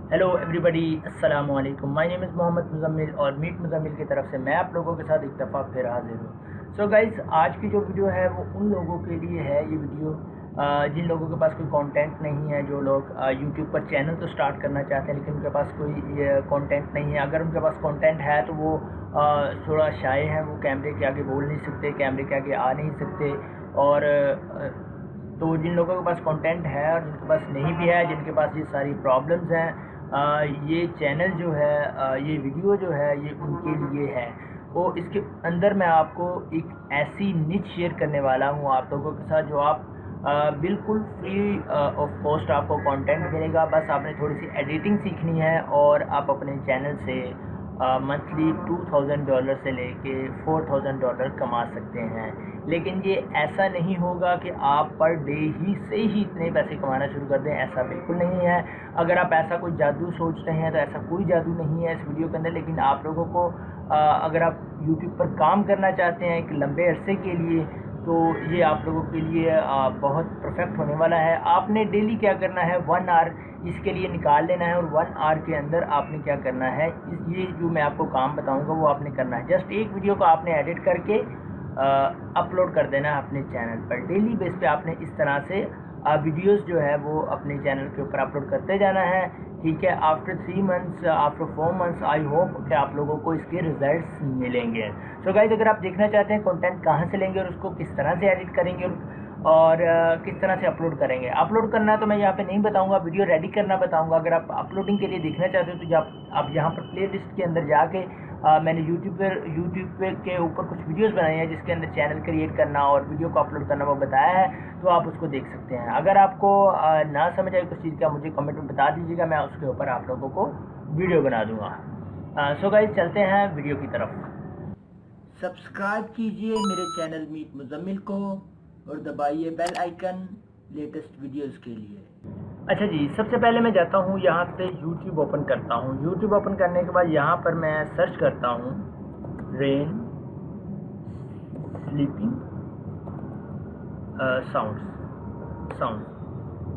Hello everybody, अस्सलाम वालेकुम। My name is Mohammad Muzammil और मीट मुज़म्मिल की तरफ से मैं आप लोगों के साथ एक दफ़ा फिर हाज़िर हूँ। सो गाइज़, आज की जो वीडियो है वो उन लोगों के लिए है। ये वीडियो जिन लोगों के पास कोई कंटेंट नहीं है, जो लोग यूट्यूब पर चैनल तो स्टार्ट करना चाहते हैं लेकिन उनके पास कोई कंटेंट नहीं है। अगर उनके पास कंटेंट है तो वो थोड़ा शाय हैं, वो कैमरे के आगे बोल नहीं सकते, कैमरे के आगे आ नहीं सकते। और तो जिन लोगों के पास कंटेंट है और जिनके पास नहीं भी है, जिनके पास ये सारी प्रॉब्लम्स हैं, ये चैनल जो है, ये वीडियो जो है, ये उनके लिए है। तो इसके अंदर मैं आपको एक ऐसी निच शेयर करने वाला हूँ आप लोगों के साथ, जो आप बिल्कुल फ्री ऑफ कॉस्ट आपको कंटेंट मिलेगा। बस आपने थोड़ी सी एडिटिंग सीखनी है और आप अपने चैनल से मंथली $2000 से लेके $4000 कमा सकते हैं। लेकिन ये ऐसा नहीं होगा कि आप पर डे ही से ही इतने पैसे कमाना शुरू कर दें, ऐसा बिल्कुल नहीं है। अगर आप ऐसा कोई जादू सोच रहे हैं तो ऐसा कोई जादू नहीं है इस वीडियो के अंदर। लेकिन आप लोगों को अगर आप यूट्यूब पर काम करना चाहते हैं एक लंबे अरसे के लिए, तो ये आप लोगों के लिए बहुत परफेक्ट होने वाला है। आपने डेली क्या करना है, 1 आवर इसके लिए निकाल लेना है और 1 आवर के अंदर आपने क्या करना है, ये जो मैं आपको काम बताऊंगा वो आपने करना है। जस्ट एक वीडियो को आपने एडिट करके अपलोड कर देना है अपने चैनल पर। डेली बेस पे आपने इस तरह से वीडियोस जो है वो अपने चैनल के ऊपर अपलोड करते जाना है, ठीक है। After 3 months, after 4 months, I hope कि आप लोगों को इसके रिजल्ट्स मिलेंगे। सो गाइज, अगर आप देखना चाहते हैं कंटेंट कहाँ से लेंगे और उसको किस तरह से एडिट करेंगे और किस तरह से अपलोड करेंगे। अपलोड करना तो मैं यहाँ पे नहीं बताऊँगा, वीडियो रेडी करना बताऊँगा। अगर आप अपलोडिंग के लिए देखना चाहते हो तो जब आप यहाँ पर प्ले लिस्ट के अंदर जाके मैंने यूट्यूब पे के ऊपर कुछ वीडियोस बनाई हैं जिसके अंदर चैनल क्रिएट करना और वीडियो को अपलोड करना वो बताया है, तो आप उसको देख सकते हैं। अगर आपको ना समझ आए कुछ चीज़ का, मुझे कमेंट में बता दीजिएगा, मैं उसके ऊपर आप लोगों को वीडियो बना दूँगा। सो गाइस, चलते हैं वीडियो की तरफ। सब्सक्राइब कीजिए मेरे चैनल मीट मुज़म्मिल को और दबाइए बेल आइकन लेटेस्ट वीडियोस के लिए। अच्छा जी, सबसे पहले मैं जाता हूँ यहाँ पे यूट्यूब ओपन करता हूँ। यूट्यूब ओपन करने के बाद यहाँ पर मैं सर्च करता हूँ रेन स्लीपिंग साउंड।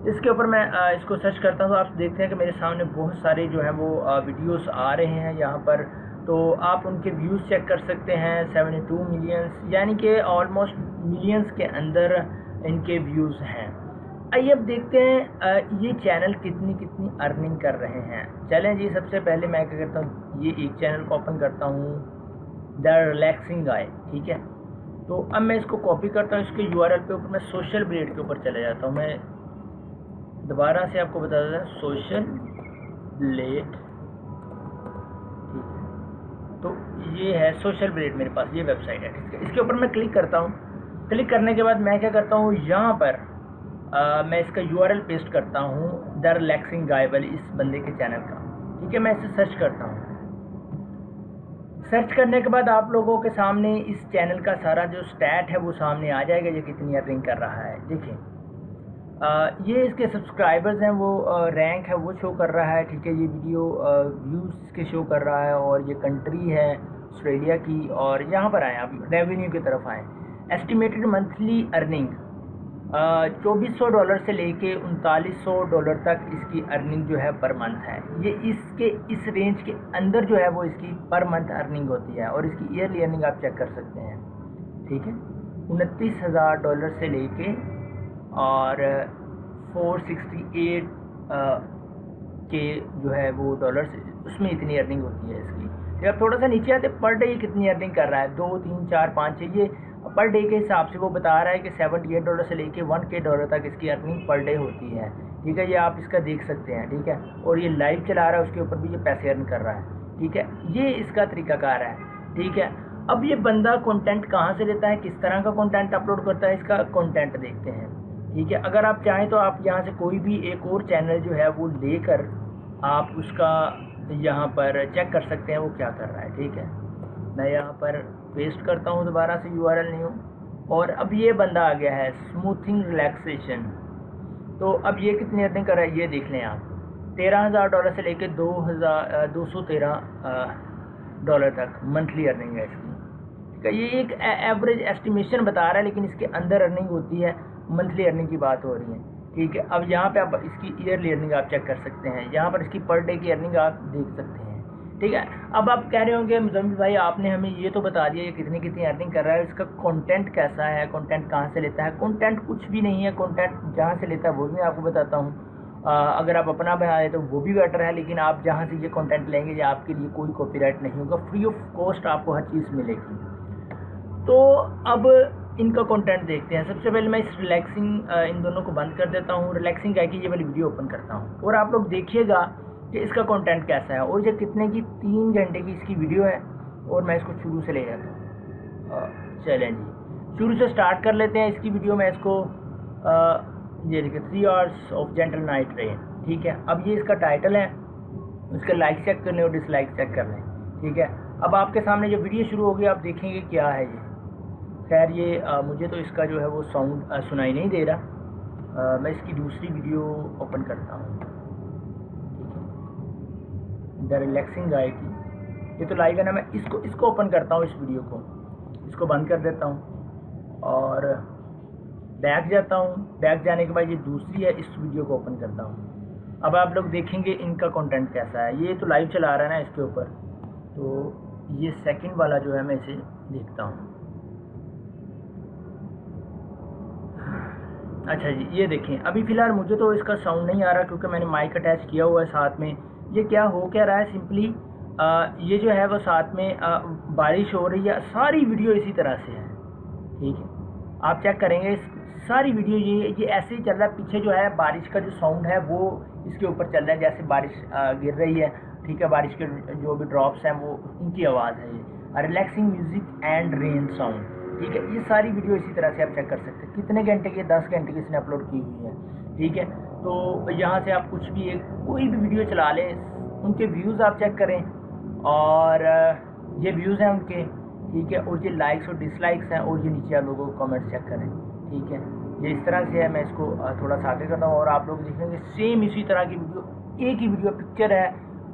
इसके ऊपर मैं इसको सर्च करता हूँ। तो आप देखते हैं कि मेरे सामने बहुत सारे जो हैं वो वीडियोस आ रहे हैं यहाँ पर। तो आप उनके व्यूज़ चेक कर सकते हैं। 72 मिलियंस, यानी कि ऑलमोस्ट मिलियंस के अंदर इनके व्यूज़ हैं। आइए अब देखते हैं ये चैनल कितनी अर्निंग कर रहे हैं। चलें जी, सबसे पहले मैं क्या करता हूँ, ये एक चैनल को ओपन करता हूँ, द रिलैक्सिंग गाय, ठीक है। तो अब मैं इसको कॉपी करता हूँ, इसके URL पे ऊपर मैं सोशल ब्लेड के ऊपर चले जाता हूँ। मैं दोबारा से आपको बता देता हूँ, सोशल ब्लेड, ठीक है। तो ये है सोशल ब्लेड, मेरे पास ये वेबसाइट है, ठीक है। इसके ऊपर मैं क्लिक करता हूँ। क्लिक करने के बाद मैं क्या करता हूँ, यहाँ पर मैं इसका URL पेस्ट करता हूँ, द रिलैक्सिंग गाय वाली, इस बंदे के चैनल का, ठीक है। मैं इसे सर्च करता हूँ। सर्च करने के बाद आप लोगों के सामने इस चैनल का सारा जो स्टैट है वो सामने आ जाएगा, ये कितनी अर्निंग कर रहा है। देखिए, ये इसके सब्सक्राइबर्स हैं, वो रैंक है वो शो कर रहा है, ठीक है। ये वीडियो व्यूज़ के शो कर रहा है और ये कंट्री है ऑस्ट्रेलिया की। और यहाँ पर आए आप रेवेन्यू की तरफ आएँ। एस्टिमेटेड मंथली अर्निंग $2400 से लेके $3900 तक इसकी अर्निंग जो है पर मंथ है। ये इस रेंज के अंदर जो है वो इसकी पर मंथ अर्निंग होती है। और इसकी ईयरली अर्निंग आप चेक कर सकते हैं, ठीक है। $29,000 से लेके और 468 के जो है वो डॉलर्स, उसमें इतनी अर्निंग होती है इसकी। जब थोड़ा सा नीचे आते पर डे कितनी अर्निंग कर रहा है, 2, 3, 4, 5, 6, ये पर डे के हिसाब से वो बता रहा है कि $78 से लेके $1K तक इसकी अर्निंग पर डे होती है, ठीक है। ये आप इसका देख सकते हैं, ठीक है। और ये लाइव चला रहा है, उसके ऊपर भी ये पैसे अर्न कर रहा है, ठीक है। ये इसका तरीकाकार है, ठीक है। अब ये बंदा कंटेंट कहाँ से लेता है, किस तरह का कंटेंट अपलोड करता है, इसका कंटेंट देखते हैं, ठीक है। अगर आप चाहें तो आप यहाँ से कोई भी एक और चैनल जो है वो लेकर आप उसका यहाँ पर चेक कर सकते हैं वो क्या कर रहा है, ठीक है। मैं यहाँ पर पेस्ट करता हूँ दोबारा से URL न्यू, और अब ये बंदा आ गया है स्मूथिंग रिलैक्सेशन। तो अब ये कितनी अर्निंग कर रहा है ये देख लें आप, $13,000 से लेके $213 तक मंथली अर्निंग है इसकी, ठीक है। ये एक एवरेज एस्टिमेशन बता रहा है, लेकिन इसके अंदर अर्निंग होती है, मंथली अर्निंग की बात हो रही है। ठीक है। अब यहाँ पे आप इसकी ईयरली अर्निंग आप चेक कर सकते हैं, यहाँ पर इसकी पर डे की अर्निंग आप देख सकते हैं। ठीक है। अब आप कह रहे होंगे मुज़म्मिल भाई आपने हमें ये तो बता दिया ये कितनी कितनी अर्निंग कर रहा है, इसका कंटेंट कैसा है, कंटेंट कहाँ से लेता है। कंटेंट कुछ भी नहीं है, कंटेंट जहाँ से लेता है वो भी मैं आपको बताता हूँ। अगर आप अपना बनाए तो वो भी बेटर है, लेकिन आप जहाँ से ये कंटेंट लेंगे ये आपके लिए कोई कॉपीराइट नहीं होगा, फ्री ऑफ कॉस्ट आपको हर चीज़ मिलेगी। तो अब इनका कंटेंट देखते हैं। सबसे पहले मैं इस रिलैक्सिंग इन दोनों को बंद कर देता हूँ, रिलैक्सिंग क्या कि ये वाली वीडियो ओपन करता हूँ और आप लोग देखिएगा कि इसका कंटेंट कैसा है। और ये कितने की 3 घंटे की इसकी वीडियो है और मैं इसको शुरू से ले जाता हूँ। चलें जी, शुरू से स्टार्ट कर लेते हैं इसकी वीडियो में। इसको ये देखिए 3 hours of gentle night rain. ठीक है। अब ये इसका टाइटल है, उसके लाइक चेक कर लें और डिसलाइक चेक कर लें। ठीक है। अब आपके सामने जो वीडियो शुरू होगी आप देखेंगे क्या है ये। खैर ये मुझे तो इसका जो है वो साउंड सुनाई नहीं दे रहा। मैं इसकी दूसरी वीडियो ओपन करता हूँ। ठीक है, द रिलैक्सिंग गाय की ये तो लाइव है ना। मैं इसको ओपन करता हूँ, इस वीडियो को इसको बंद कर देता हूँ और बैक जाता हूँ। बैक जाने के बाद ये दूसरी है, इस वीडियो को ओपन करता हूँ। अब आप लोग देखेंगे इनका कंटेंट कैसा है। ये तो लाइव चला रहा है ना इसके ऊपर, तो ये सेकंड वाला जो है मैं इसे देखता हूँ। अच्छा जी, ये देखें अभी फ़िलहाल मुझे तो इसका साउंड नहीं आ रहा क्योंकि मैंने माइक अटैच किया हुआ है साथ में। ये क्या हो क्या रहा है, सिंपली ये जो है वो साथ में बारिश हो रही है। सारी वीडियो इसी तरह से है। ठीक है, आप चेक करेंगे सारी वीडियो ये ऐसे ही चल रहा है। पीछे जो है बारिश का जो साउंड है वो इसके ऊपर चल रहा है, जैसे बारिश गिर रही है। ठीक है, बारिश के जो भी ड्रॉप्स हैं वो उनकी आवाज़ है ये। Relaxing music and rain sound. ठीक है, ये सारी वीडियो इसी तरह से आप चेक कर सकते हैं। कितने घंटे की, 10 घंटे की इसने अपलोड की हुई है। ठीक है, तो यहाँ से आप कुछ भी कोई भी वीडियो चला लें, उनके व्यूज़ आप चेक करें और ये व्यूज़ हैं उनके। ठीक है, और ये लाइक्स और डिसलाइक्स हैं और ये नीचे आप लोगों को कमेंट चेक करें। ठीक है, ये इस तरह से है। मैं इसको थोड़ा सा आगे करता हूँ और आप लोग देखेंगे सेम इसी तरह की वीडियो, एक ही वीडियो पिक्चर है,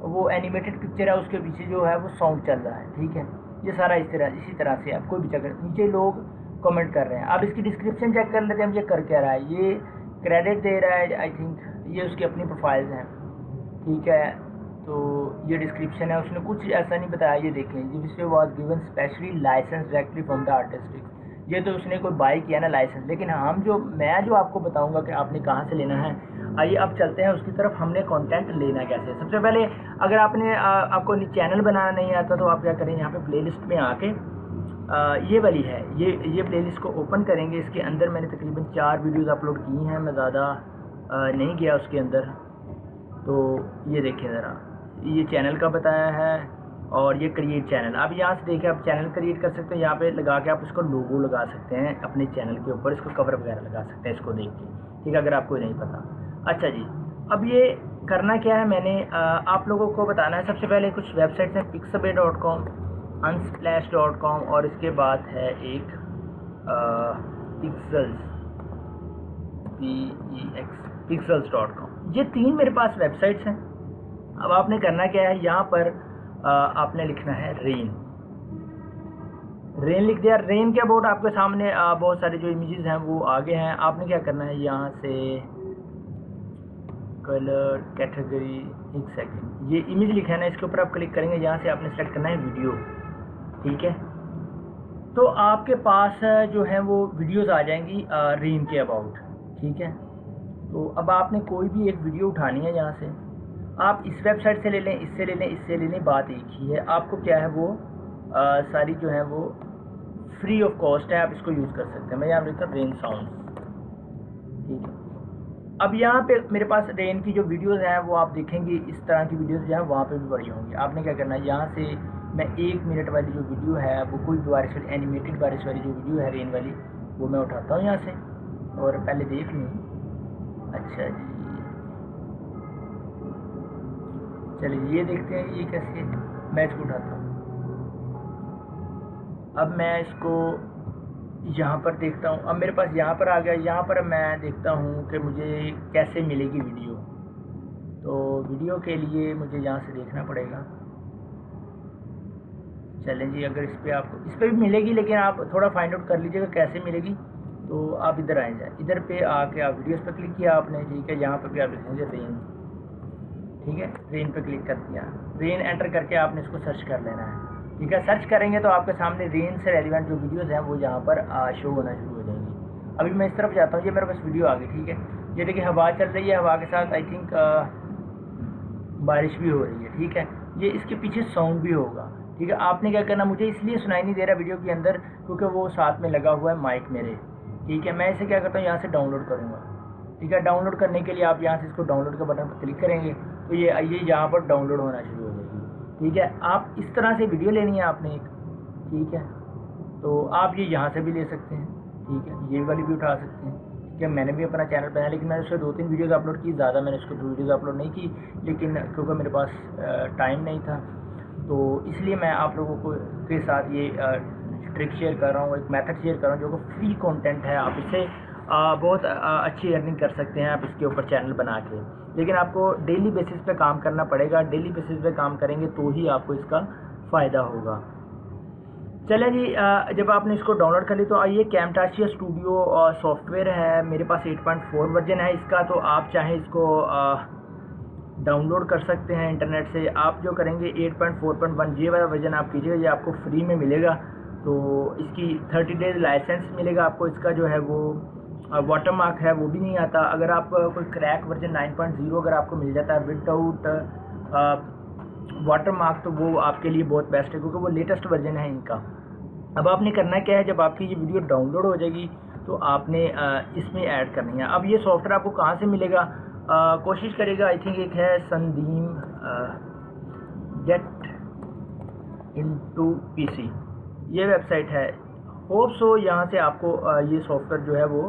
वो एनिमेटेड पिक्चर है, उसके पीछे जो है वो साउंड चल रहा है। ठीक है, ये सारा इसी तरह से आप कोई भी चेक, नीचे लोग कमेंट कर रहे हैं। अब इसकी डिस्क्रिप्शन चेक कर लेते हैं हम, ये कर क्या रहा है। ये क्रेडिट दे रहा है, आई थिंक ये उसकी अपनी प्रोफाइल्स हैं। ठीक है, तो ये डिस्क्रिप्शन है, उसने कुछ ऐसा नहीं बताया। ये देखें, ये which was given specially license directly from the artist. ये तो उसने कोई बाई किया ना लाइसेंस, लेकिन मैं जो आपको बताऊंगा कि आपने कहाँ से लेना है। आइए अब चलते हैं उसकी तरफ, हमने कंटेंट लेना कैसे। सबसे पहले अगर आपको चैनल बनाना नहीं आता तो आप क्या करें, यहाँ पे प्लेलिस्ट में आके ये वाली है, ये प्लेलिस्ट को ओपन करेंगे। इसके अंदर मैंने तकरीबन 4 वीडियोस अपलोड की हैं, मैं ज़्यादा नहीं गया उसके अंदर। तो ये देखिए ज़रा, ये चैनल का बताया है और ये क्रिएट चैनल। आप यहाँ से देखिए, आप चैनल क्रिएट कर सकते हैं। यहाँ पे लगा के आप इसको लोगो लगा सकते हैं अपने चैनल के ऊपर, इसको कवर वगैरह लगा सकते हैं इसको देख के। ठीक है, अगर आपको नहीं पता। अच्छा जी, अब ये करना क्या है, मैंने आप लोगों को बताना है। सबसे पहले कुछ वेबसाइट्स हैं, pixabay.com, unsplash.com और इसके बाद है एक pixels.com। ये 3 मेरे पास वेबसाइट्स हैं। अब आपने करना क्या है, यहाँ पर आपने लिखना है रेन लिख दिया। रेन के अबाउट आपके सामने बहुत सारे जो इमेजेस हैं वो आगे हैं। आपने क्या करना है, यहाँ से कलर कैटेगरी, एक सेकंड, ये इमेज लिखा है ना, इसके ऊपर आप क्लिक करेंगे। यहाँ से आपने सेलेक्ट करना है वीडियो। ठीक है, तो आपके पास जो है वो वीडियोस आ जाएंगी रेन के अबाउट। ठीक है, तो अब आपने कोई भी एक वीडियो उठानी है। यहाँ से आप इस वेबसाइट से ले लें, इससे ले लें, इससे ले लें, बात एक ही है। आपको क्या है वो सारी जो है वो फ्री ऑफ कॉस्ट है, आप इसको यूज़ कर सकते हैं। मैं यहाँ लिखता हूँ रेन साउंड। ठीक है, अब यहाँ पे मेरे पास रेन की जो वीडियोस हैं वो आप देखेंगे, इस तरह की वीडियोस जो हैं वहाँ पे भी पड़ी होंगी। आपने क्या करना है, यहाँ से मैं 1 मिनट वाली जो वीडियो है वो कोई बारिश वाली एनिमेटेड बारिश वाली जो वीडियो है रेन वाली, वो मैं उठाता हूँ यहाँ से और पहले देख लूँ। अच्छा जी, चलिए ये देखते हैं ये कैसे है। मैं इसको उठाता हूँ। अब मैं इसको यहाँ पर देखता हूँ। अब मेरे पास यहाँ पर आ गया। यहाँ पर मैं देखता हूँ कि मुझे कैसे मिलेगी वीडियो। तो वीडियो के लिए मुझे यहाँ से देखना पड़ेगा। चलें जी, अगर इस पर भी मिलेगी, लेकिन आप थोड़ा फाइंड आउट कर लीजिएगा कैसे मिलेगी। तो आप इधर आए जाए, इधर पे आके आप वीडियोस पे क्लिक किया आपने, ठीक है। यहाँ पे भी आप लिखेंगे रेन, ठीक है। रेन पे क्लिक कर दिया, रेन एंटर करके आपने इसको सर्च कर लेना है, ठीक है। सर्च करेंगे तो आपके सामने रेन से रेलिवेंट जो वीडियोस हैं वो यहाँ पर शो होना शुरू हो जाएंगी। अभी मैं इस तरफ जाता हूँ, ये मेरे पास वीडियो आ गई, ठीक है। ये देखिए हवा चल रही है, हवा के साथ आई थिंक बारिश भी हो रही है, ठीक है। ये इसके पीछे साउंड भी होगा, ठीक है। आपने क्या करना, मुझे इसलिए सुनाई नहीं दे रहा वीडियो के अंदर क्योंकि वो साथ में लगा हुआ है माइक मेरे, ठीक है। मैं इसे क्या करता हूँ, यहाँ से डाउनलोड करूँगा, ठीक है। डाउनलोड करने के लिए आप यहाँ से इसको डाउनलोड के बटन पर क्लिक करेंगे तो ये यहाँ पर डाउनलोड होना शुरू हो जाएगी, ठीक है। आप इस तरह से वीडियो लेनी है आपने एक, ठीक है। तो आप ये यहाँ से भी ले सकते हैं, ठीक है। ये वाली भी उठा सकते हैं, ठीक है। मैंने भी अपना चैनल बनाया, लेकिन मैंने उससे 2-3 वीडियोज़ अपलोड की, ज़्यादा मैंने उसको वीडियोज़ अपलोड नहीं की, लेकिन क्योंकि मेरे पास टाइम नहीं था, तो इसलिए मैं आप लोगों को के साथ ये ट्रिक शेयर कर रहा हूँ, एक मेथड शेयर कर रहा हूँ जो कि फ्री कंटेंट है। आप इससे बहुत अच्छी अर्निंग कर सकते हैं आप इसके ऊपर चैनल बना के, लेकिन आपको डेली बेसिस पे काम करना पड़ेगा। डेली बेसिस पे काम करेंगे तो ही आपको इसका फ़ायदा होगा। चलें जी, जब आपने इसको डाउनलोड कर ली तो आइए, कैमटासिया स्टूडियो सॉफ्टवेयर है, मेरे पास 8.4 वर्जन है इसका। तो आप चाहें इसको डाउनलोड कर सकते हैं इंटरनेट से। आप जो करेंगे 8.4.1 ये वाला वर्जन आप कीजिएगा, ये आपको फ्री में मिलेगा। तो इसकी 30 डेज़ लाइसेंस मिलेगा आपको। इसका जो है वो वाटर मार्क है वो भी नहीं आता। अगर आप कोई क्रैक वर्जन 9.0 अगर आपको मिल जाता है विदाउट वाटर मार्क तो वो आपके लिए बहुत बेस्ट है, क्योंकि वो लेटेस्ट वर्जन है इनका। अब आपने करना क्या है, जब आपकी ये वीडियो डाउनलोड हो जाएगी तो आपने इसमें ऐड करनी है। अब ये सॉफ्टवेयर आपको कहाँ से मिलेगा, कोशिश करेगा, आई थिंक एक है संदीम गेट इनटू पीसी, ये वेबसाइट है। होप सो यहाँ से आपको ये सॉफ्टवेयर जो है वो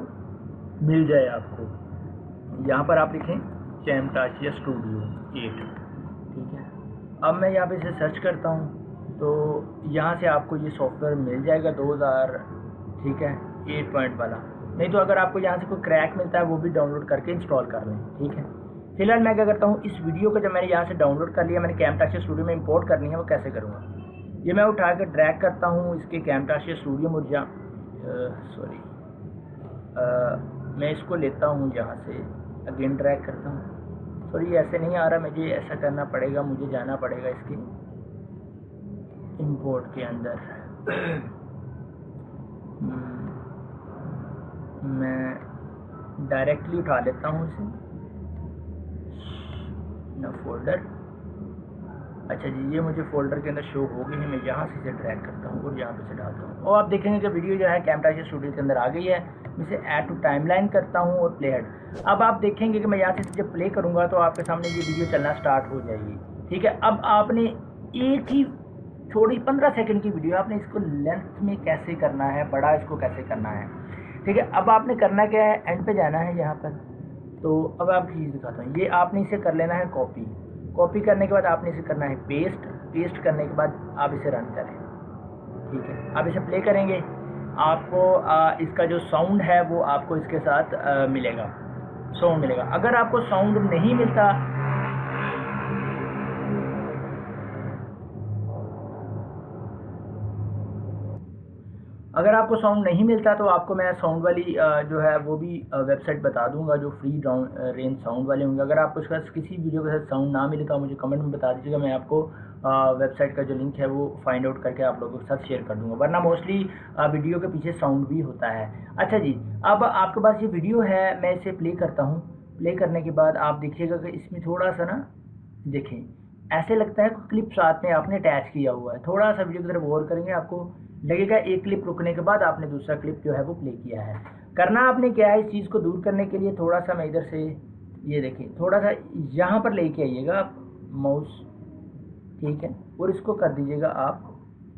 मिल जाए आपको। यहाँ पर आप लिखें कैमटासिया स्टूडियो 8, ठीक है। अब मैं यहाँ पे इसे सर्च करता हूँ तो यहाँ से आपको ये सॉफ्टवेयर मिल जाएगा 2000, ठीक है, 8 पॉइंट वाला। नहीं तो अगर आपको यहाँ से कोई क्रैक मिलता है वो भी डाउनलोड करके इंस्टॉल कर लें, ठीक है। फिलहाल मैं क्या करता हूँ, इस वीडियो को जब मैंने यहाँ से डाउनलोड कर लिया, मैंने कैमटासिया स्टूडियो में इंपोर्ट करनी है, वो कैसे करूँगा, ये मैं उठा कर ड्रैग करता हूँ इसके कैमटासिया स्टूडियो मुझे सॉरी मैं इसको लेता हूँ यहाँ से, अगेन ड्रैग करता हूँ। सॉरी ऐसे नहीं आ रहा, मुझे ऐसा करना पड़ेगा, मुझे जाना पड़ेगा इसके इंपोर्ट के अंदर। मैं डायरेक्टली उठा लेता हूँ इसे ना फोल्डर। अच्छा जी, ये मुझे फोल्डर के अंदर शो हो गई है। मैं यहाँ से इसे ड्रैग करता हूँ और यहाँ पे से डालता हूँ और आप देखेंगे कि वीडियो जो है कैमटासिया स्टूडियो के अंदर आ गई है। मैं इसे ऐड टू टाइमलाइन करता हूँ और प्ले हेड। अब आप देखेंगे कि मैं यहाँ से जब प्ले करूँगा तो आपके सामने ये वीडियो चलना स्टार्ट हो जाएगी, ठीक है। अब आपने एक ही थोड़ी 15 सेकंड की वीडियो, आपने इसको लेंथ में कैसे करना है, बड़ा इसको कैसे करना है, ठीक है। अब आपने करना क्या है, एंड पे जाना है यहाँ पर। तो अब आप चीज़ दिखाता हूँ, ये आपने इसे कर लेना है कॉपी। कॉपी करने के बाद आपने इसे करना है पेस्ट। पेस्ट करने के बाद आप इसे रन करें, ठीक है। आप इसे प्ले करेंगे, आपको इसका जो साउंड है वो आपको इसके साथ मिलेगा, साउंड मिलेगा। अगर आपको साउंड नहीं मिलता, अगर आपको साउंड नहीं मिलता तो आपको मैं साउंड वाली जो है वो भी वेबसाइट बता दूंगा जो फ्री रेंज साउंड वाले होंगे। अगर आपको उसका किसी वीडियो के साथ साउंड ना मिले तो मुझे कमेंट में बता दीजिएगा, मैं आपको वेबसाइट का जो लिंक है वो फाइंड आउट करके आप लोगों के साथ शेयर कर दूंगा। वरना मोस्टली वीडियो के पीछे साउंड भी होता है। अच्छा जी, अब आपके पास ये वीडियो है, मैं इसे प्ले करता हूँ। प्ले करने के बाद आप देखिएगा कि इसमें थोड़ा सा ना, देखें ऐसे लगता है क्लिप साथ में आपने अटैच किया हुआ है। थोड़ा सा वीडियो की तरफ गौर करेंगे, आपको लगेगा एक क्लिप रुकने के बाद आपने दूसरा क्लिप जो है वो प्ले किया है। करना आपने क्या है, इस चीज़ को दूर करने के लिए थोड़ा सा मैं इधर से, ये देखिए थोड़ा सा यहाँ पर लेके आइएगा आप माउस, ठीक है, और इसको कर दीजिएगा आप,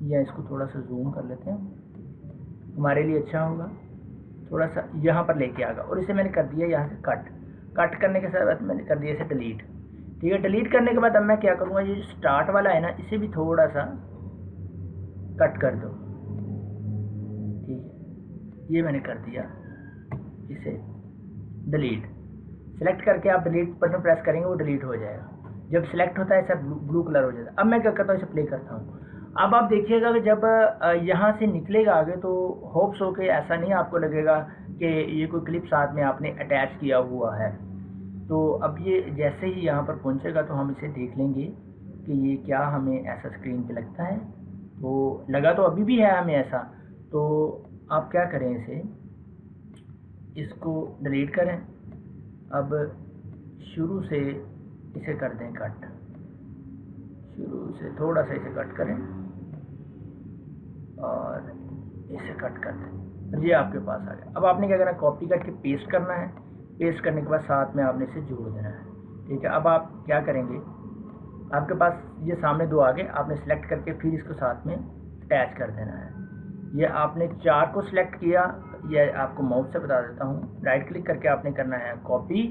या इसको थोड़ा सा जूम कर लेते हैं, हमारे लिए अच्छा होगा। थोड़ा सा यहाँ पर लेके आएगा और इसे मैंने कर दिया यहाँ से कट। कट करने के साथ मैंने कर दिया इसे डिलीट, ठीक है। डिलीट करने के बाद अब मैं क्या करूँगा, ये स्टार्ट वाला है ना, इसे भी थोड़ा सा कट कर दो, ठीक है। ये मैंने कर दिया, इसे डिलीट। सेलेक्ट करके आप डिलीट बटन प्रेस करेंगे, वो डिलीट हो जाएगा। जब सिलेक्ट होता है ऐसा ब्लू कलर हो जाता है। अब मैं क्या करता हूँ, इसे प्ले करता हूँ। अब आप देखिएगा कि जब यहाँ से निकलेगा आगे तो होप्स हो के ऐसा नहीं आपको लगेगा कि ये कोई क्लिप साथ में आपने अटैच किया हुआ है। तो अब ये जैसे ही यहाँ पर पहुँचेगा तो हम इसे देख लेंगे कि ये क्या हमें ऐसा स्क्रीन पे लगता है। तो लगा तो अभी भी है हमें ऐसा। तो आप क्या करें, इसको डिलीट करें। अब शुरू से इसे कर दें कट, शुरू से थोड़ा सा इसे कट करें और इसे कट कर दें। ये आपके पास आ गया। अब आपने क्या करना है, कॉपी करके पेस्ट करना है। पेस्ट करने के बाद साथ में आपने इसे जोड़ देना है। ठीक है, अब आप क्या करेंगे, आपके पास ये सामने दो आ गए, आपने सेलेक्ट करके फिर इसको साथ में अटैच कर देना है। ये आपने 4 को सिलेक्ट किया, ये आपको माउस से बता देता हूँ। राइट क्लिक करके आपने करना है कॉपी,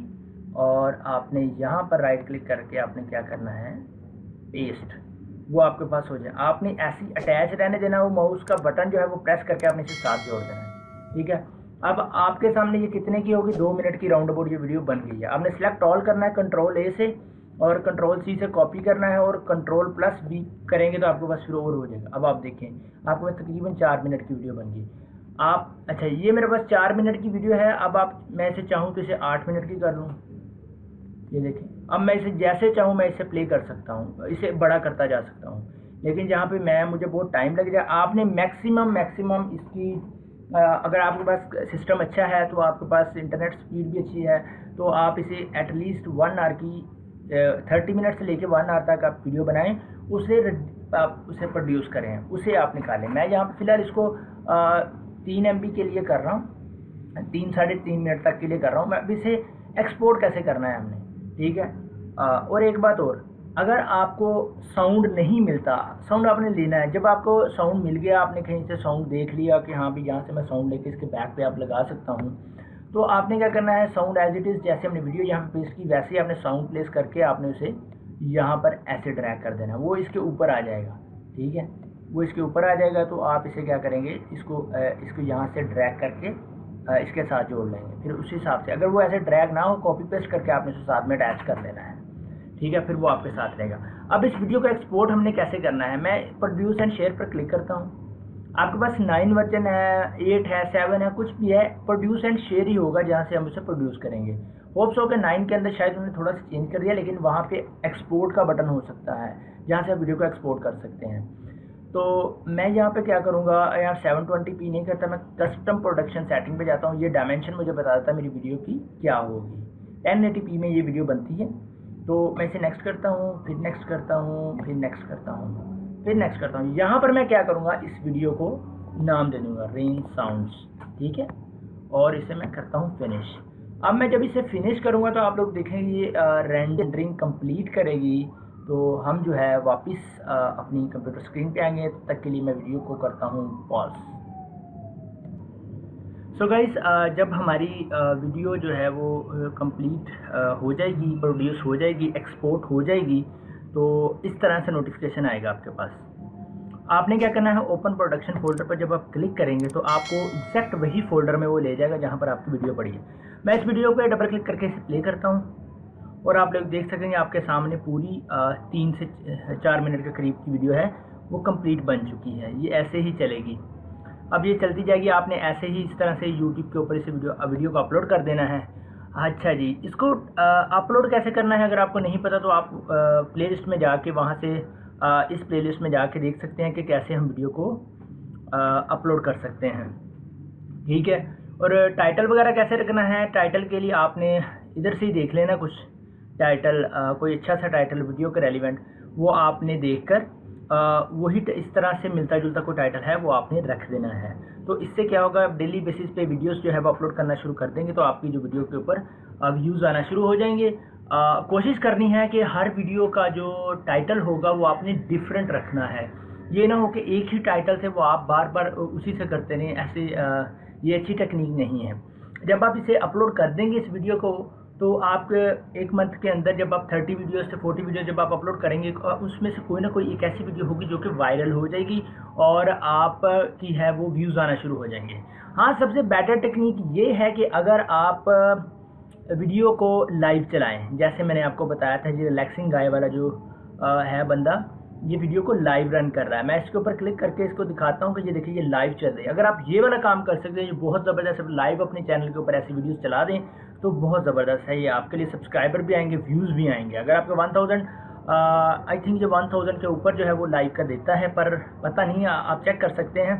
और आपने यहाँ पर राइट क्लिक करके आपने क्या करना है, पेस्ट। वो आपके पास हो जाए। आपने ऐसी अटैच रहने देना, वो माउस का बटन जो है वो प्रेस करके आपने इसे साथ जोड़ देना है। ठीक है, अब आपके सामने ये कितने की होगी, 2 मिनट की राउंड अबाउट ये वीडियो बन गई है। आपने सेलेक्ट ऑल करना है कंट्रोल ए से, और कंट्रोल सी से कॉपी करना है, और कंट्रोल प्लस बी करेंगे तो आपके पास फिर ओवर हो जाएगा। अब आप देखें, आपके पास तकरीबन 4 मिनट की वीडियो बन गई। आप अच्छा, ये मेरे पास 4 मिनट की वीडियो है। अब मैं इसे चाहूँ तो इसे 8 मिनट की कर लूँ। ये देखें, अब मैं इसे जैसे चाहूँ मैं इसे प्ले कर सकता हूँ, इसे बड़ा करता जा सकता हूँ। लेकिन जहाँ पे मुझे बहुत टाइम लग जाए, आपने मैक्सिमम इसकी अगर आपके पास सिस्टम अच्छा है, तो आपके पास इंटरनेट स्पीड भी अच्छी है, तो आप इसे एटलीस्ट 1 आवर की 30 मिनट से लेके 1 आवर तक आप वीडियो बनाएं, आप उसे प्रोड्यूस करें, उसे आप निकालें। मैं यहाँ पर फिलहाल इसको 3 MB के लिए कर रहा हूँ, 3-3.5 मिनट तक के लिए कर रहा हूँ मैं। अब इसे एक्सपोर्ट कैसे करना है हमने, ठीक है। और एक बात और, अगर आपको साउंड नहीं मिलता, साउंड आपने लेना है। जब आपको साउंड मिल गया, आपने कहीं से साउंड देख लिया कि हाँ भी यहाँ से मैं साउंड लेके इसके बैक पे आप लगा सकता हूँ, तो आपने क्या करना है, साउंड एज इट इज़ जैसे हमने वीडियो यहाँ पे पेस्ट की वैसे ही आपने साउंड प्लेस करके आपने उसे यहाँ पर ऐसे ड्रैग कर देना, वो इसके ऊपर आ जाएगा। ठीक है, वो इसके ऊपर आ जाएगा। तो आप इसे क्या करेंगे, इसको यहाँ से ड्रैग करके इसके साथ जोड़ लेंगे। फिर उस हिसाब से, अगर वो ऐसे ड्रैग ना हो, कॉपी पेस्ट करके आपने इसे साथ में अटैच कर लेना है। ठीक है, फिर वो आपके साथ रहेगा। अब इस वीडियो का एक्सपोर्ट हमने कैसे करना है, मैं प्रोड्यूस एंड शेयर पर क्लिक करता हूँ। आपके पास 9 वर्जन है, 8 है, 7 है, कुछ भी है, प्रोड्यूस एंड शेयर ही होगा जहाँ से हम उसे प्रोड्यूस करेंगे। होप्स हो के 9 के अंदर शायद उन्होंने थोड़ा सा चेंज कर दिया, लेकिन वहाँ पे एक्सपोर्ट का बटन हो सकता है जहाँ से आप वीडियो को एक्सपोर्ट कर सकते हैं। तो मैं यहाँ पे क्या करूँगा, यहाँ 720p नहीं करता, मैं कस्टम प्रोडक्शन सेटिंग पे जाता हूँ। ये डायमेंशन मुझे बता देता है मेरी वीडियो की क्या होगी। 1080p में ये वीडियो बनती है। तो मैं इसे नेक्स्ट करता हूँ, फिर नेक्स्ट करता हूँ, फिर नेक्स्ट करता हूँ, फिर नेक्स्ट करता हूँ। यहाँ पर मैं क्या करूँगा, इस वीडियो को नाम दे दूँगा रेन साउंड्स। ठीक है, और इसे मैं करता हूँ फिनिश। अब मैं जब इसे फिनिश करूँगा तो आप लोग देखेंगे ये रेंडरिंग कंप्लीट करेगी। तो हम जो है वापस अपनी कंप्यूटर स्क्रीन पे आएंगे, तब तक के लिए मैं वीडियो को करता हूँ पॉज। सो गाइस, जब हमारी वीडियो जो है वो कंप्लीट हो जाएगी, प्रोड्यूस हो जाएगी, एक्सपोर्ट हो जाएगी, तो इस तरह से नोटिफिकेशन आएगा आपके पास। आपने क्या करना है, ओपन प्रोडक्शन फोल्डर पर जब आप क्लिक करेंगे तो आपको एग्जैक्ट वही फोल्डर में वो ले जाएगा जहाँ पर आपकी वीडियो पड़ी है। मैं इस वीडियो पर डबल क्लिक करके इसे प्ले करता हूँ, और आप लोग देख सकेंगे आपके सामने पूरी 3 से 4 मिनट के करीब की वीडियो है, वो कंप्लीट बन चुकी है। ये ऐसे ही चलेगी, अब ये चलती जाएगी। आपने ऐसे ही इस तरह से यूट्यूब के ऊपर इसे वीडियो को अपलोड कर देना है। अच्छा जी, इसको अपलोड कैसे करना है अगर आपको नहीं पता तो आप प्लेलिस्ट में जाके वहाँ से इस प्लेलिस्ट में जाके देख सकते हैं कि कैसे हम वीडियो को अपलोड कर सकते हैं। ठीक है, और टाइटल वगैरह कैसे रखना है, टाइटल के लिए आपने इधर से ही देख लेना कुछ टाइटल, कोई अच्छा सा टाइटल वीडियो के रेलिवेंट, वो आपने देखकर वही इस तरह से मिलता जुलता कोई टाइटल है वो आपने रख देना है। तो इससे क्या होगा, आप डेली बेसिस पे वीडियोस जो है वो अपलोड करना शुरू कर देंगे, तो आपकी जो वीडियो के ऊपर व्यूज़ आना शुरू हो जाएंगे। कोशिश करनी है कि हर वीडियो का जो टाइटल होगा वो आपने डिफरेंट रखना है। ये ना हो कि एक ही टाइटल से वो आप बार बार उसी से करते रहें, ऐसे ये अच्छी टेक्निक नहीं है। जब आप इसे अपलोड कर देंगे इस वीडियो को, तो आप 1 मंथ के अंदर जब आप 30 वीडियो से 40 वीडियो जब आप अपलोड करेंगे, उसमें से कोई ना कोई एक ऐसी वीडियो होगी जो कि वायरल हो जाएगी और आप की है वो व्यूज़ आना शुरू हो जाएंगे। हाँ, सबसे बेटर टेक्निक ये है कि अगर आप वीडियो को लाइव चलाएं, जैसे मैंने आपको बताया था, ये रिलैक्सिंग गाय वाला जो है बंदा, ये वीडियो को लाइव रन कर रहा है। मैं इसके ऊपर क्लिक करके इसको दिखाता हूँ कि ये देखिए ये लाइव चल रही है। अगर आप ये वाला काम कर सकते हैं, ये बहुत ज़बरदस्त है। लाइव अपने चैनल के ऊपर ऐसी वीडियोस चला दें तो बहुत ज़बरदस्त है। ये आपके लिए सब्सक्राइबर भी आएंगे, व्यूज़ भी आएंगे। अगर आपके 1000 आई थिंक ये 1000 के ऊपर जो है वो लाइव का देता है, पर पता नहीं, आप चेक कर सकते हैं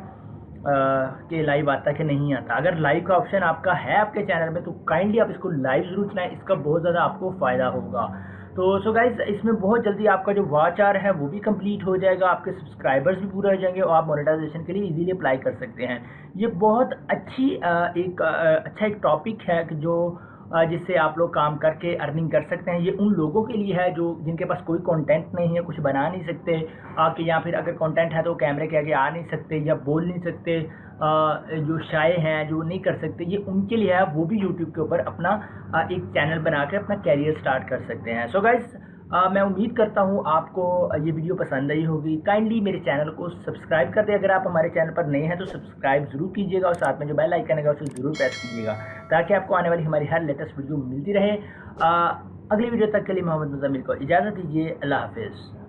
कि लाइव आता कि नहीं आता। अगर लाइव का ऑप्शन आपका है आपके चैनल में तो काइंडली आप इसको लाइव ज़रूर चलाएं, इसका बहुत ज़्यादा आपको फ़ायदा होगा। तो सो गाइस, इसमें बहुत जल्दी आपका जो वॉच आवर है वो भी कंप्लीट हो जाएगा, आपके सब्सक्राइबर्स भी पूरे हो जाएंगे और आप मोनेटाइजेशन के लिए इजीली अप्लाई कर सकते हैं। ये बहुत अच्छी अच्छा एक टॉपिक है कि जो जिससे आप लोग काम करके अर्निंग कर सकते हैं। ये उन लोगों के लिए है जो जिनके पास कोई कंटेंट नहीं है, कुछ बना नहीं सकते कि या फिर अगर कंटेंट है तो कैमरे के आगे आ नहीं सकते या बोल नहीं सकते, जो शाये हैं, जो नहीं कर सकते, ये उनके लिए है। वो भी यूट्यूब के ऊपर अपना एक चैनल बना के अपना कैरियर स्टार्ट कर सकते हैं। सो गाइस, मैं उम्मीद करता हूँ आपको ये वीडियो पसंद आई होगी। काइंडली मेरे चैनल को सब्सक्राइब कर दें। अगर आप हमारे चैनल पर नए हैं तो सब्सक्राइब ज़रूर कीजिएगा और साथ में जो बेल आइकन है उसे ज़रूर प्रेस कीजिएगा ताकि आपको आने वाली हमारी हर लेटेस्ट वीडियो मिलती रहे। अगली वीडियो तक के लिए मोहम्मद मुज़म्मिल को इजाज़त दीजिए। अल्लाह हाफिज़।